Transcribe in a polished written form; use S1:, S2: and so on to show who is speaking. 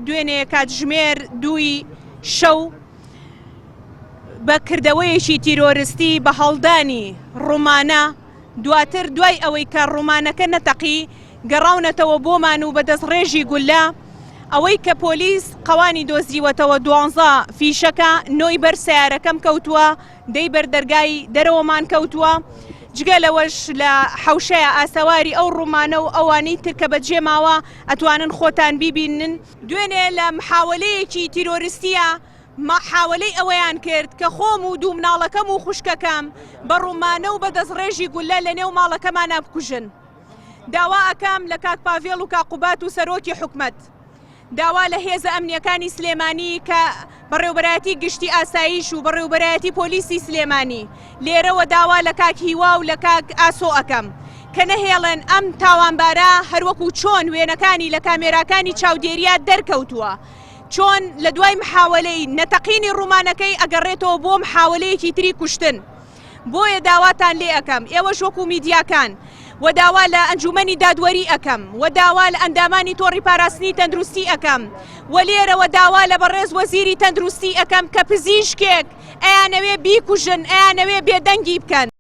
S1: دوێنێ کاتژمێر 2 شەو بە کردەوەیەکی تیرۆریستی بە هەڵدانی ڕوومانە دواتر دوای ئەوەی کە ڕوومانەکە نەتەقی گەڕاونەتەوە بۆمان و بەدەست ڕێژی گولە ئەوەی کە پۆلیس قەوانی دۆزیوەتەوە 12 فیشەکە نۆی بەر سیارەکەم کەوتووە دەی بەر دەرگای دەرەوەمان کەوتووە جگە لەوەش لە حەوشەیە ئاسەواری ئەو ڕوومانە و ئەوانەی ترکە بەجێ ماوە ئەتوانن خۆتان بیبینن دوێنێ لە محاولەیەکی تیرۆریستیە محاولەی ئەوەیان کرد کە خۆم و دوو مناڵەکەم و خوشکەکەم بە ڕوومانە و بەدەست ڕێژی گولە لە نێو ماڵەکەمانە بکوژن داوا ئەکەم لە کاک پاڤێڵ و کاقوبات و سەرۆکی حکومەت داوا لە هێزە ئەمنیەکانی سلێمانی کە بەڕێوەبەرایەتی گشتی ئاسایش و بەڕێوەبەرایەتی پۆلیسی سلێمانی لێرەوە داوا لە کاک هیوا و لە کاک ئاسۆ ئەکەم کە نەهێڵن ئەم تاوانبارە هەروەکو چۆن وێنەکانی لە کامێراکانی چاودێریات دەرکەوتووە چۆن لە دوای محاولەی نەتەقینی ڕوومانەکەی ئەگەڕێتەوە بۆ محاولەیەکی تری کوشتن بۆیە داواتان لێ ئەەکەم ئێوەش وەکو میدیاکان و داوا لە ئەنجومەنی دادوەری ئەەکەم و داوا لە ئەندامانی تۆڕی پاراستنی تەندروستی ئەەکەم و لێرەوە داوا لە بەڕێز وەزیری تەندروستی ئەەکەم کە پزیشکێک ئەیانەوێ بیکوژن ئەیانەوێ بێدەنگی بکەن